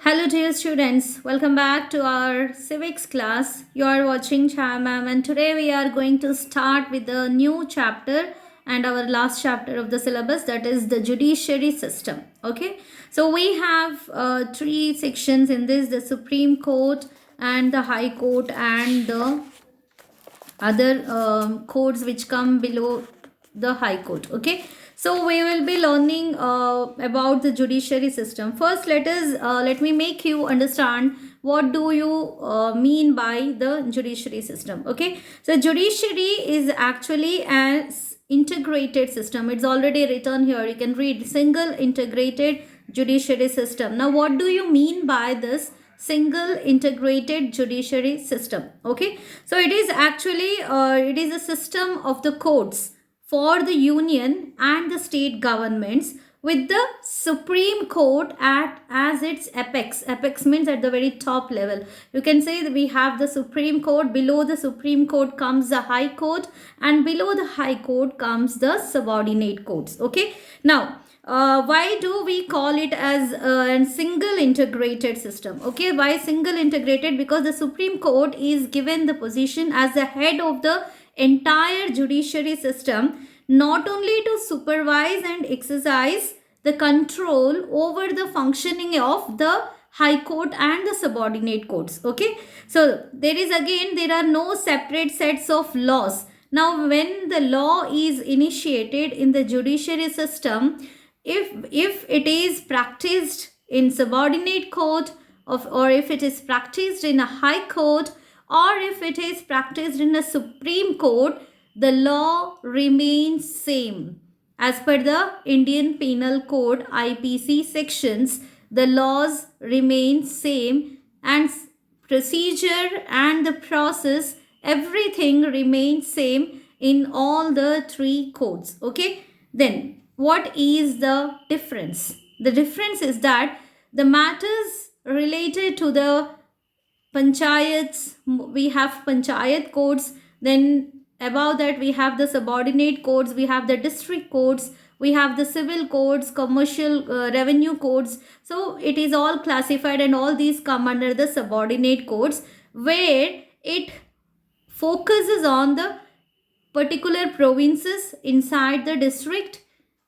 Hello dear students, welcome back to our civics class. You are watching Chaya ma'am, and today we are going to start with the new chapter and our last chapter of the syllabus, that is the judiciary system. Okay, so we have three sections in this: the Supreme Court and the High Court and the other codes which come below the High Court. Okay, so we will be learning about the judiciary system. First, let me make you understand what do you mean by the judiciary system. Okay, so judiciary is actually an integrated system. It's already written here, you can read: single integrated judiciary system. Now what do you mean by this single integrated judiciary system? Okay, so it is actually it is a system of the courts for the union and the state governments, with the Supreme Court at as its apex. Apex means at the very top level. You can say that we have the Supreme Court, below the Supreme Court comes the High Court, and below the High Court comes the subordinate courts. Okay, now why do we call it as a single integrated system? Okay, why single integrated? Because the Supreme Court is given the position as the head of the entire judiciary system, not only to supervise and exercise the control over the functioning of the High Court and the subordinate courts. Okay, so there are no separate sets of laws. Now when the law is initiated in the judiciary system, if it is practiced in subordinate court or if it is practiced in a High Court, or if it is practiced in a Supreme Court, the law remains same. As per the Indian Penal Code IPC sections, the laws remain same, and procedure and the process, everything remains same in all the three courts. Okay, then what is the difference? The difference is that the matters related to the panchayats, we have panchayat courts, then above that we have the subordinate courts, we have the district courts, we have the civil courts, commercial revenue courts. So it is all classified, and all these come under the subordinate courts, where it focuses on the particular provinces inside the district.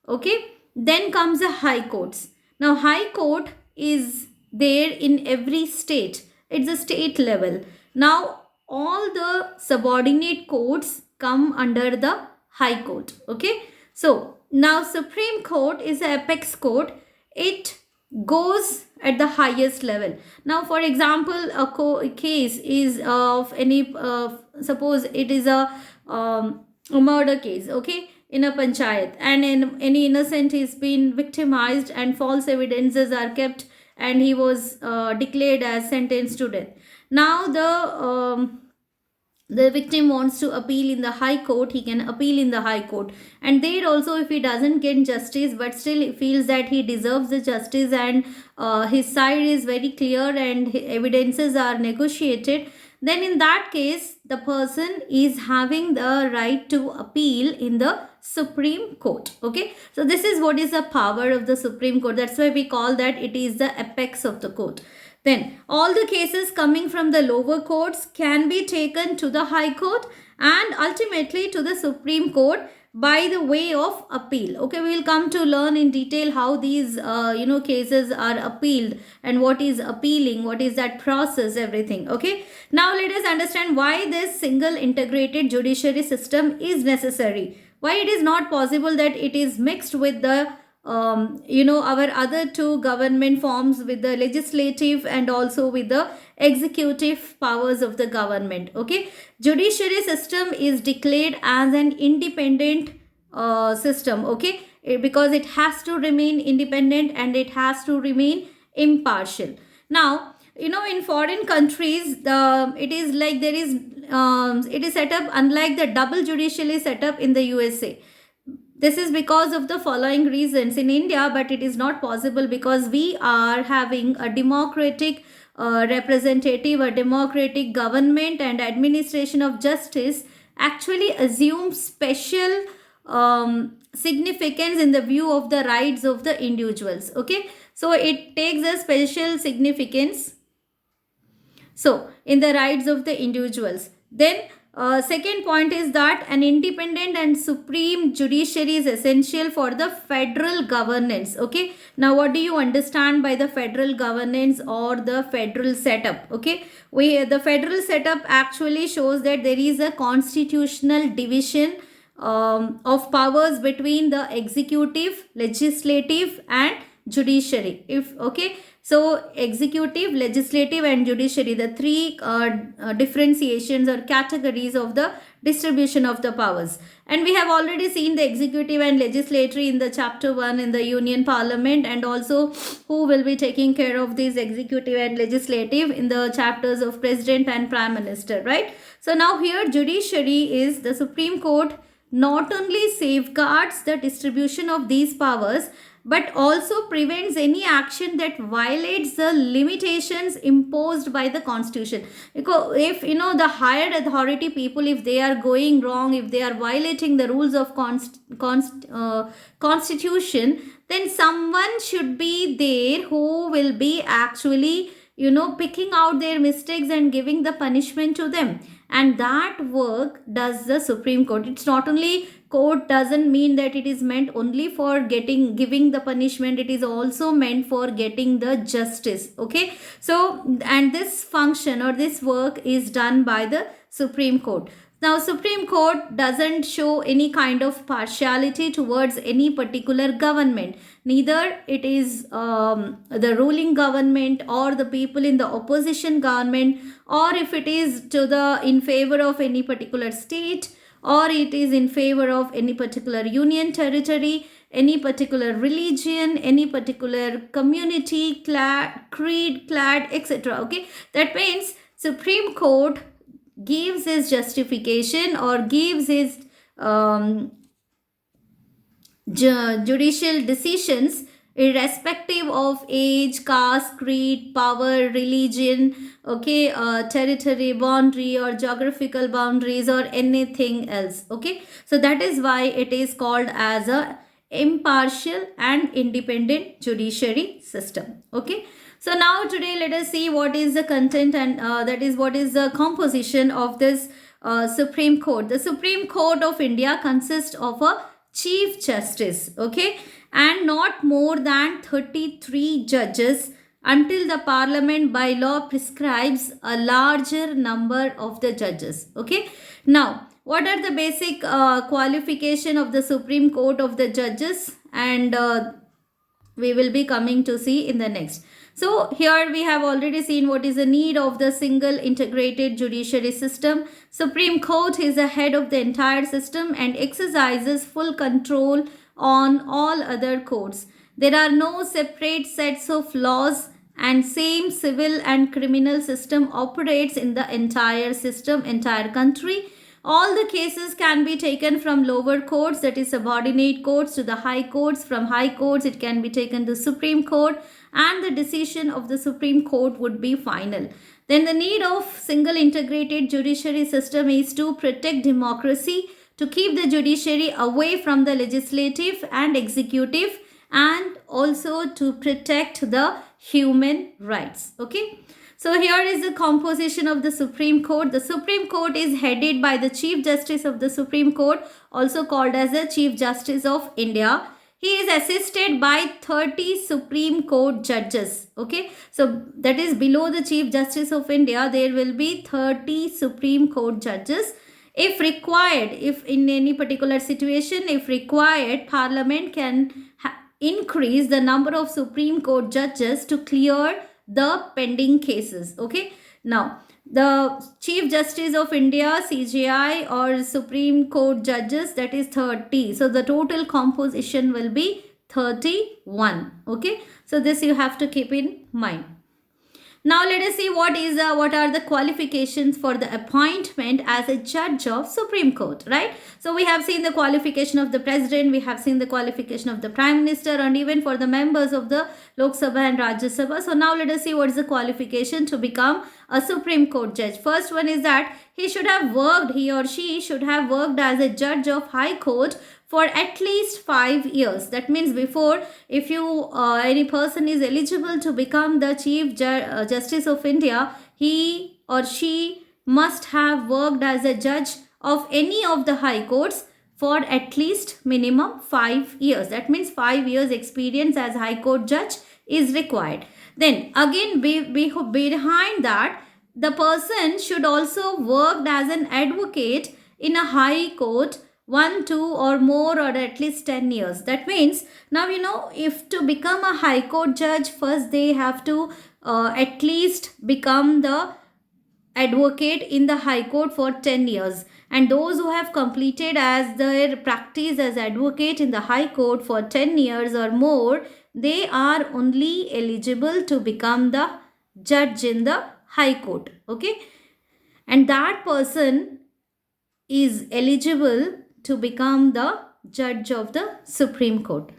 Okay, then comes the High Courts. Now High Court is there in every state, it's a state level. Now all the subordinate courts come under the High Court. Okay, so now Supreme Court is the apex court, it goes at the highest level. Now for example, a case is of any suppose it is a murder case, okay, in a panchayat, and any innocent is been victimized and false evidences are kept, and he was declared as sentenced to death. Now the victim wants to appeal in the High Court, he can appeal in the High Court, and there also if he doesn't get justice, but still he feels that he deserves the justice, and his side is very clear and evidences are negotiated, then in that case the person is having the right to appeal in the Supreme Court. Okay, so this is what is the power of the Supreme Court. That's why we call that it is the apex of the court. Then all the cases coming from the lower courts can be taken to the High Court and ultimately to the Supreme Court by the way of appeal. Okay, we will come to learn in detail how these cases are appealed and what is appealing, what is that process, everything. Okay, now let us understand why this single integrated judiciary system is necessary, why it is not possible that it is mixed with the our other two government forms, with the legislative and also with the executive powers of the government. Okay, judiciary system is declared as an independent system. Okay, because it has to remain independent and it has to remain impartial. Now in foreign countries it is like there is it is set up unlike the double judiciary setup in the USA. This is because of the following reasons in India, but it is not possible because we are having a democratic representative, a democratic government, and administration of justice actually assumes special significance in the view of the rights of the individuals. Okay, so it takes a special significance, so in the rights of the individuals. Then second point is that an independent and supreme judiciary is essential for the federal governance. Okay, now what do you understand by the federal governance or the federal setup? Okay, the federal setup actually shows that there is a constitutional division of powers between the executive, legislative and judiciary. If okay, so executive, legislative and judiciary, the three differentiations or categories of the distribution of the powers. And we have already seen the executive and legislatory in the chapter 1 in the Union Parliament, and also who will be taking care of these executive and legislative in the chapters of President and Prime Minister, right? So now here judiciary is the Supreme Court not only safeguards the distribution of these powers but also prevents any action that violates the limitations imposed by the constitution. Because if the higher authority people, if they are going wrong, if they are violating the rules of constitution, then someone should be there who will be actually picking out their mistakes and giving the punishment to them. And that work does the Supreme Court. It's not only court, doesn't mean that it is meant only for giving the punishment, it is also meant for getting the justice. Okay, so and this function or this work is done by the Supreme Court. Now Supreme Court doesn't show any kind of partiality towards any particular government. Neither it is the ruling government or the people in the opposition government, or if it is in favor of any particular state, or it is in favor of any particular union territory, any particular religion, any particular community, creed, clad, etc. Okay, that means Supreme Court gives his justification or gives his judicial decisions irrespective of age, caste, creed, power, religion, okay, territory, boundary or geographical boundaries or anything else. Okay, so that is why it is called as a impartial and independent judiciary system. Okay, so now today let us see what is the content and that is what is the composition of this Supreme Court. The Supreme Court of India consists of a Chief Justice, okay, and not more than 33 judges until the Parliament by law prescribes a larger number of the judges. Okay, now what are the basic qualification of the Supreme Court of the judges, and we will be coming to see in the next. So here we have already seen what is the need of the single integrated judiciary system. Supreme Court is the head of the entire system and exercises full control on all other courts. There are no separate sets of laws, and same civil and criminal system operates in the entire country. All the cases can be taken from lower courts, that is subordinate courts, to the high courts. From high courts it can be taken to Supreme Court, and the decision of the Supreme Court would be final. Then the need of single integrated judiciary system is to protect democracy, to keep the judiciary away from the legislative and executive, and also to protect the human rights. Okay, so here is the composition of the Supreme Court. The Supreme Court is headed by the Chief Justice of the Supreme Court, also called as the Chief Justice of India. He is assisted by 30 Supreme Court judges. Okay, so that is below the Chief Justice of India, there will be 30 Supreme Court judges. If required, if in any particular situation, if required, Parliament can increase the number of Supreme Court judges to clear the pending cases. Okay, now the Chief Justice of India, CJI, or Supreme Court judges, that is 30. So the total composition will be 31. Okay, so this you have to keep in mind. Now let us see what are the qualifications for the appointment as a judge of Supreme Court, right? So we have seen the qualification of the President, we have seen the qualification of the Prime Minister, and even for the members of the Lok Sabha and Rajya Sabha. So now let us see what is the qualification to become a Supreme Court judge. First one is that he or she should have worked as a judge of High Court for at least 5 years. That means before, if you any person is eligible to become the Justice of India, he or she must have worked as a judge of any of the high courts for at least minimum 5 years. That means 5 years experience as high court judge is required. Then again, behind that, the person should also worked as an advocate in a high court 1, 2 or more, or at least 10 years. That means now, if to become a high court judge, first they have to at least become the advocate in the high court for 10 years, and those who have completed as their practice as advocate in the high court for 10 years or more, they are only eligible to become the judge in the high court. Okay, and that person is eligible to become the judge of the Supreme Court.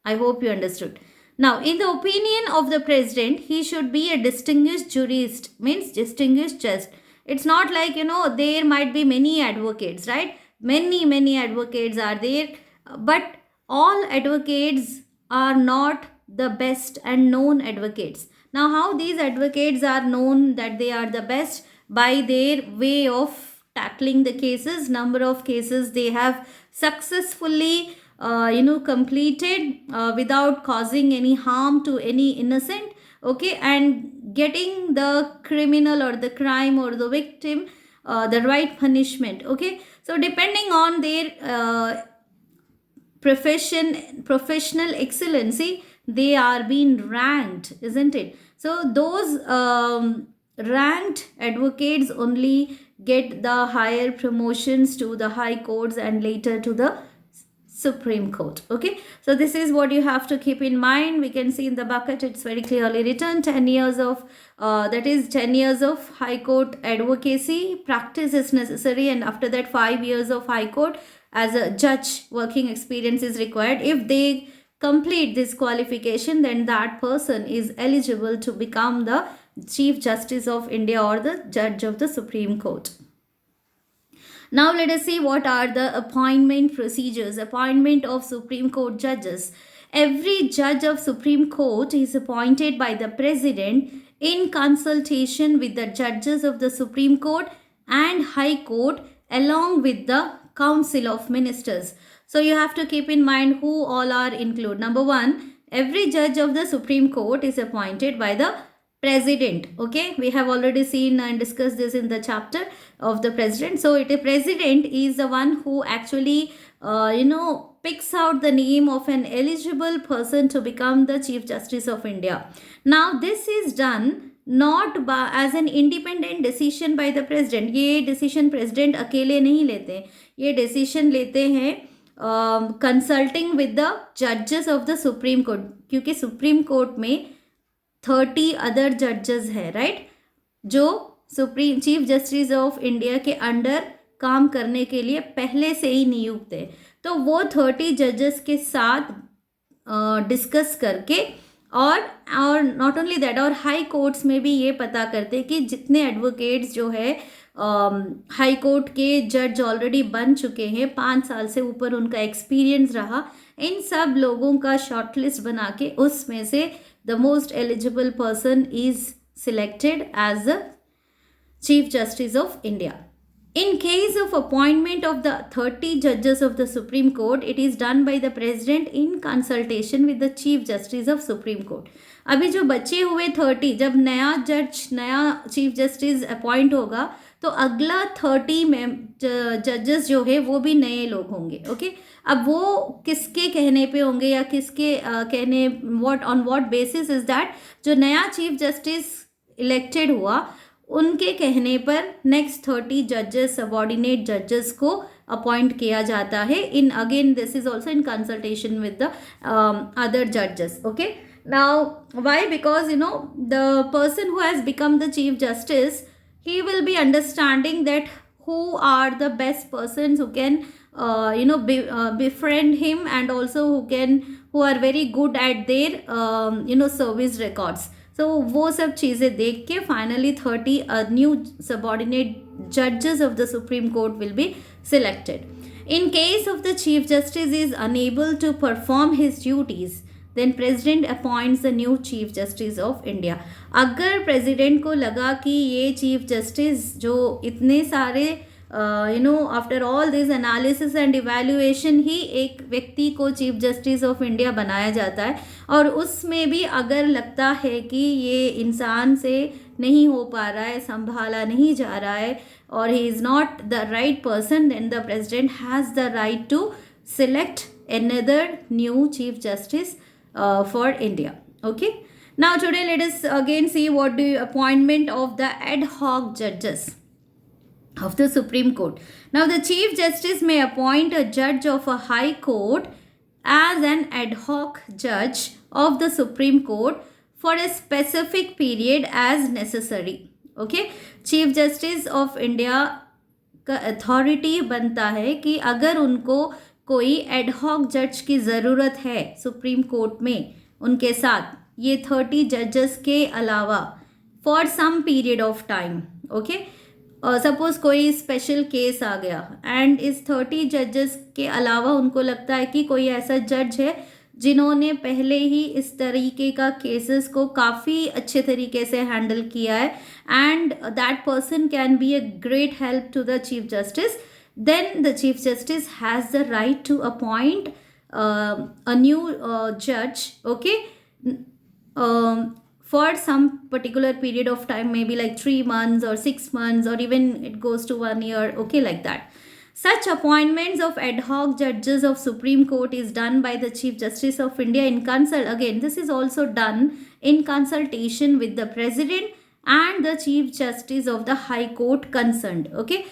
I hope you understood. Now, in the opinion of the president, he should be a distinguished jurist, means distinguished judge. It's not like, there might be many advocates, right? Many advocates are there, but all advocates are not the best and known advocates. Now, how these advocates are known that they are the best? By their way of tackling the cases, number of cases they have successfully completed without causing any harm to any innocent. Okay, and getting the criminal or the crime or the victim the right punishment. Okay, so depending on their professional excellency, they are being ranked, isn't it? So those ranked advocates only get the higher promotions to the high courts and later to the Supreme Court. Okay, so this is what you have to keep in mind. We can see in the bucket, it's very clearly written 10 years of that is 10 years of high court advocacy practice is necessary, and after that 5 years of high court as a judge working experience is required. If they complete this qualification, then that person is eligible to become the Chief Justice of India or the judge of the Supreme Court. Now let us see what are the appointment procedures. Appointment of Supreme Court judges. Every judge of Supreme Court is appointed by the President in consultation with the judges of the Supreme Court and High Court along with the Council of Ministers. So you have to keep in mind who all are included. Number 1, every judge of the Supreme Court is appointed by the President. Okay, we have already seen and discussed this in the chapter of the President. So the President is the one who actually picks out the name of an eligible person to become the Chief Justice of India. Now this is done not by as an independent decision by the President. ये decision President अकेले नहीं लेते, ये decision लेते हैं consulting with the judges of the Supreme Court, क्योंकि Supreme Court में 30 other जजेस है, राइट, जो supreme chief justice of India के अंडर काम करने के लिए पहले से ही नियुक्त है. तो वो 30 जजेस के साथ डिस्कस करके और नॉट ओनली दैट, और हाई कोर्ट्स में भी ये पता करते कि जितने एडवोकेट्स जो है हाई कोर्ट के जज ऑलरेडी बन चुके हैं, 5 साल से ऊपर उनका एक्सपीरियंस रहा, इन सब लोगों का शॉर्टलिस्ट बना के उसमें से the most eligible person is selected as the Chief Justice of India. In case of appointment of the 30 judges of the Supreme Court, it is done by the President in consultation with the Chief Justice of Supreme Court. अभी जो बचे हुए 30, जब नया जज नया chief justice appoint होगा तो अगला 30 जजेस जो है वो भी नए लोग होंगे. ओके, अब वो किसके कहने पे होंगे या किसके कहने on what basis is that, जो नया चीफ जस्टिस इलेक्टेड हुआ उनके कहने पर नेक्स्ट 30 जजेस सबऑर्डिनेट जजेस को अपॉइंट किया जाता है. In again this is also in consultation with the other जजेस. Okay, now why, because the person who has become the chief justice, he will be understanding that who are the best persons who can befriend him, and also who are very good at their service records. So वो सब चीज़ें देख के finally 30 new subordinate judges of the Supreme Court will be selected. In case of the Chief Justice is unable to perform his duties, then President appoints the new Chief Justice of India. अगर President को लगा कि ये Chief Justice जो इतने सारे after all this analysis and evaluation ही एक व्यक्ति को चीफ जस्टिस ऑफ इंडिया बनाया जाता है, और उसमें भी अगर लगता है कि ये इंसान से नहीं हो पा रहा है, संभाला नहीं जा रहा है, और he is not the right person, then the president has the right to select another new chief justice for India. Okay, now today let us again see what the appointment of the ad hoc judges of the Supreme Court. Now the Chief Justice may appoint a judge of a high court as an ad hoc judge of the Supreme Court for a specific period as necessary. Okay, Chief Justice of India का authority बनता है कि अगर उनको कोई ad hoc जज की ज़रूरत है सुप्रीम कोर्ट में, उनके साथ ये 30 जजेस के अलावा for some period of time. Okay, suppose कोई स्पेशल केस आ गया एंड इस 30 जजेस के अलावा उनको लगता है कि कोई ऐसा जज है जिन्होंने पहले ही इस तरीके का केसेस को काफ़ी अच्छे तरीके से हैंडल किया है, and that person can be a great help to the chief justice, then the Chief Justice has the right to appoint a new judge, okay, for some particular period of time, maybe like 3 months or 6 months, or even it goes to 1 year, okay, like that. Such appointments of ad hoc judges of Supreme Court is done by the Chief Justice of India in consult. Again, this is also done in consultation with the President and the Chief Justice of the High Court concerned, okay.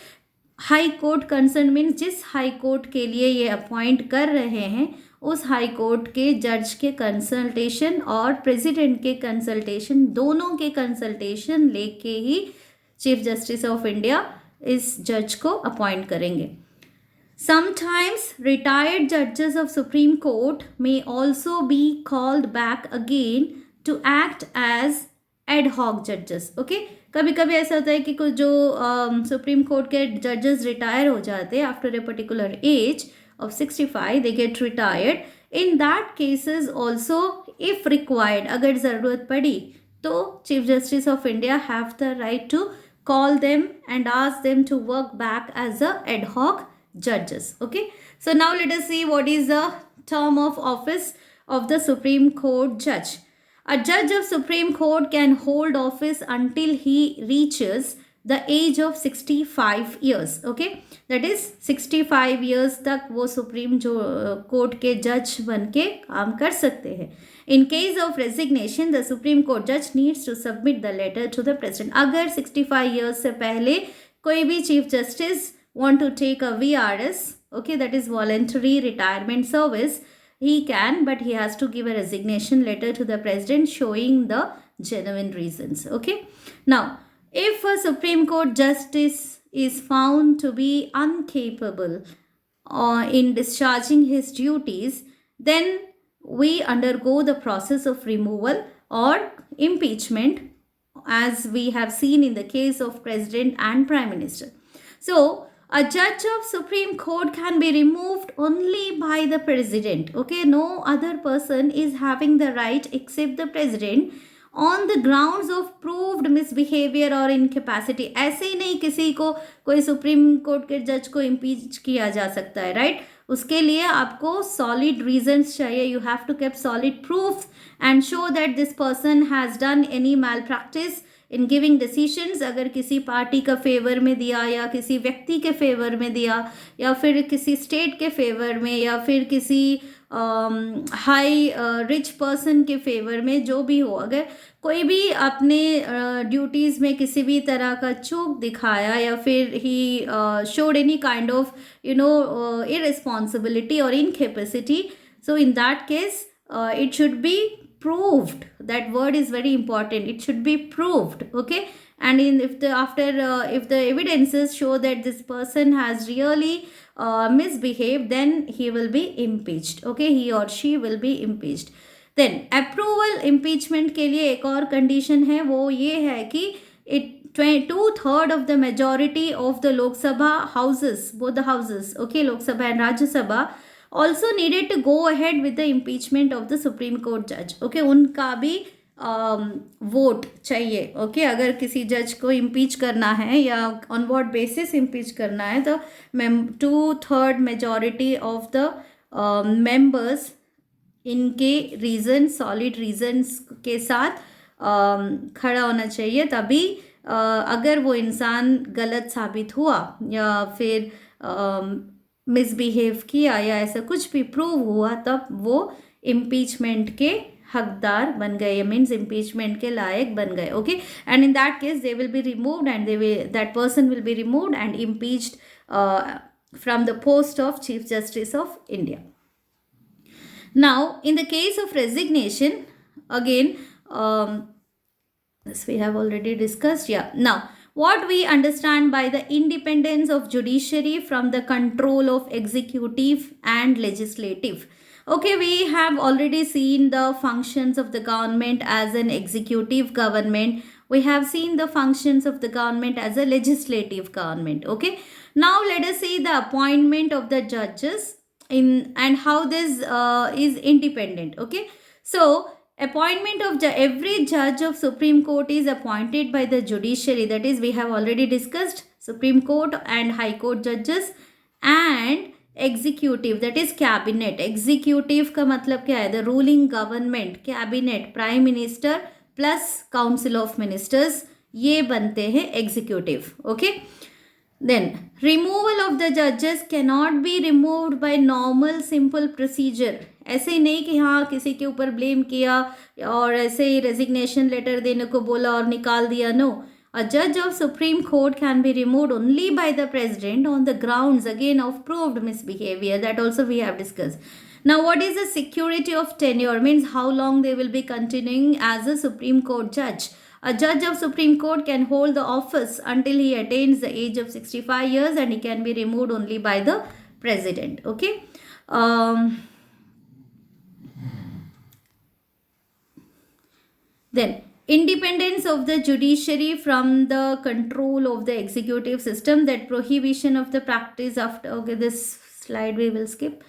High court concern means जिस high court के लिए ये appoint कर रहे हैं उस high court के जज के कंसल्टेशन और प्रेसिडेंट के कंसल्टेशन, दोनों के कंसल्टेशन लेके ही चीफ जस्टिस ऑफ इंडिया इस जज को अपॉइंट करेंगे. समटाइम्स रिटायर्ड जजेस of supreme court may also be called back again to act as add hoc जजेस. ओके, कभी कभी ऐसा होता है कि कुछ जो सुप्रीम कोर्ट के जजेस रिटायर हो जाते हैं after a particular age of 65, they get retired. In that cases also if required, अगर ज़रूरत पड़ी तो chief justice of India have the right to call them and ask them to work back as a ad hoc जजेस. Okay, so now let us see what is the term of office of the supreme court जज. A judge of Supreme Court can hold office until he reaches the age of 65 years. Okay, that is 65 years तक वो supreme जो court के जज बन के काम कर सकते हैं. In case of resignation, the Supreme Court judge needs to submit the letter to the president. अगर 65 years से पहले कोई भी chief justice want to take a VRS, okay, that is voluntary retirement service, he can, but he has to give a resignation letter to the president showing the genuine reasons. Okay, now if a Supreme Court justice is found to be incapable in discharging his duties, then we undergo the process of removal or impeachment, as we have seen in the case of president and prime minister. So a judge of Supreme Court can be removed only by the president. Okay, no other person is having the right except the president on the grounds of proved misbehavior or incapacity. ऐसे ही नहीं किसी को कोई supreme court के जज को impeach किया जा सकता है, राइट? उसके लिए आपको सॉलिड रीजंस चाहिए. You have to keep solid proof and show that this person has done any malpractice in giving decisions. अगर किसी पार्टी का फेवर में दिया या किसी व्यक्ति के फेवर में दिया या फिर किसी स्टेट के फेवर में या फिर किसी हाई रिच पर्सन के फेवर में, जो भी हो, अगर कोई भी अपने ड्यूटीज़ में किसी भी तरह का चूक दिखाया या फिर he showed any kind of irresponsibility or incapacity, so in that case it should be proved. That word is very important. It should be proved. Okay, and if the evidences show that this person has really misbehaved, then he will be impeached. Okay, he or she will be impeached. Then approval impeachment के लिए एक और condition है, वो ये है कि it 2/3 of the majority of the Lok Sabha houses, both the houses, okay, Lok Sabha and Rajya Sabha, also needed to go ahead with the impeachment of the Supreme Court judge. Okay, उनका भी vote चाहिए. Okay, अगर किसी जज को impeach करना है या ऑन व्हाट बेसिस इम्पीच करना है, तो 2/3 मेजॉरिटी ऑफ द मेंबर्स इनके रीज़न, सॉलिड रीजंस के साथ खड़ा होना चाहिए. तभी अगर वो इंसान गलत साबित हुआ या फिर मिसबिहेव किया या ऐसा कुछ भी प्रूव हुआ, तब वो इम्पीचमेंट के हकदार बन गए, मीन्स इम्पीचमेंट के लायक बन गए. Okay, and in that case they will be removed and that person will be removed and impeached from the post of Chief Justice of India. Now, in the case of resignation, again, this we have already discussed. Yeah. Now, what we understand by the independence of judiciary from the control of executive and legislative. Okay, we have already seen the functions of the government as an executive government. We have seen the functions of the government as a legislative government. Okay. Now, let us see the appointment of the judges and how this is independent. Okay. So, appointment of every judge of Supreme Court is appointed by the judiciary. That is, we have already discussed Supreme Court and High Court judges, and executive, that is cabinet. Executive का मतलब क्या है? The ruling government, cabinet, prime minister plus council of ministers, ये बनते हैं executive. Okay. Then, removal of the judges cannot be removed by normal simple procedure. ऐसे ही नहीं कि हाँ किसी के ऊपर ब्लेम किया और ऐसे ही रेजिग्नेशन लेटर देने को बोला और निकाल दिया. No. A judge of Supreme Court can be removed only by the president on the grounds, again, of proved misbehavior. That also we have discussed. Now, what is the security of tenure? Means how long they will be continuing as a Supreme Court judge. A judge of Supreme Court can hold the office until he attains the age of 65 years, and he can be removed only by the president. Okay. Then, independence of the judiciary from the control of the executive system, that prohibition of the practice after, okay, this slide we will skip.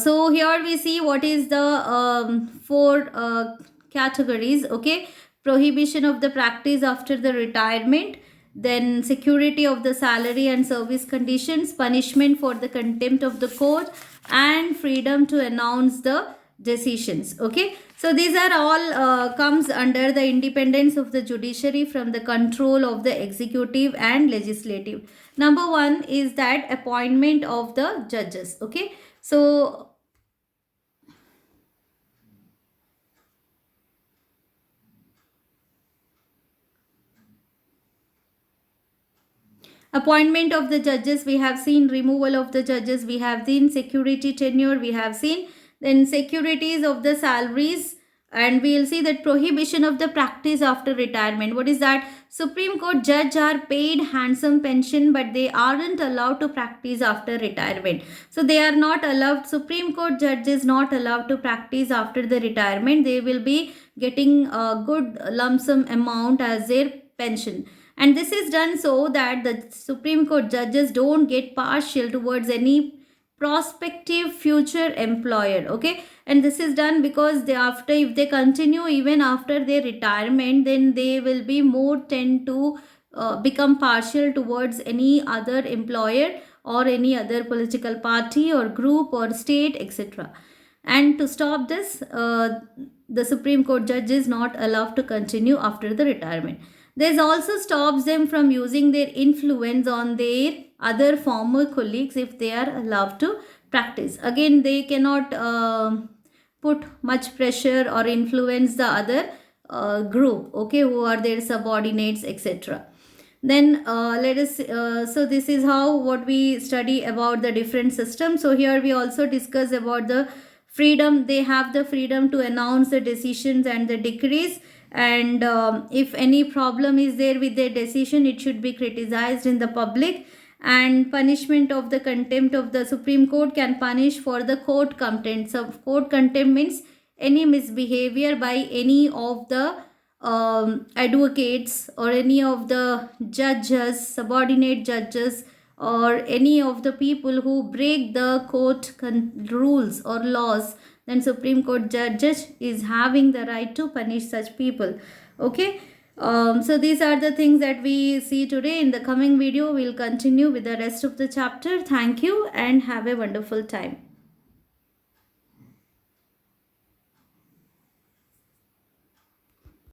So here we see what is the 4 categories. Okay, prohibition of the practice after the retirement, then security of the salary and service conditions, punishment for the contempt of the court, and freedom to announce the decisions. Okay, so these are all comes under the independence of the judiciary from the control of the executive and legislative. Number 1 is that appointment of the judges. Okay, so appointment of the judges, we have seen. Removal of the judges, we have seen. Security tenure, we have seen. Then securities of the salaries, and we will see that prohibition of the practice after retirement. What is that? Supreme Court judge are paid handsome pension, but they aren't allowed to practice after retirement. So they are not allowed. Supreme Court judge is not allowed to practice after the retirement. They will be getting a good lump sum amount as their pension. And this is done so that the Supreme Court judges don't get partial towards any prospective future employer. Okay, and this is done because if they continue even after their retirement, then they will be more tend to become partial towards any other employer or any other political party or group or state, etc. And to stop this, the Supreme Court judge is not allowed to continue after the retirement. This also stops them from using their influence on their other former colleagues if they are allowed to practice. Again, they cannot put much pressure or influence the other group, okay, who are their subordinates, etc. Then let us, so this is how what we study about the different systems. So here we also discuss about the freedom. They have the freedom to announce the decisions and the decrees. And if any problem is there with their decision, it should be criticized in the public. And punishment of the contempt of the Supreme Court can punish for the court contempt. So court contempt means any misbehavior by any of the advocates or any of the judges, subordinate judges, or any of the people who break the court rules or laws, then Supreme Court judges is having the right to punish such people. Okay. So these are the things that we see today. In the coming video, we'll continue with the rest of the chapter. Thank you and have a wonderful time.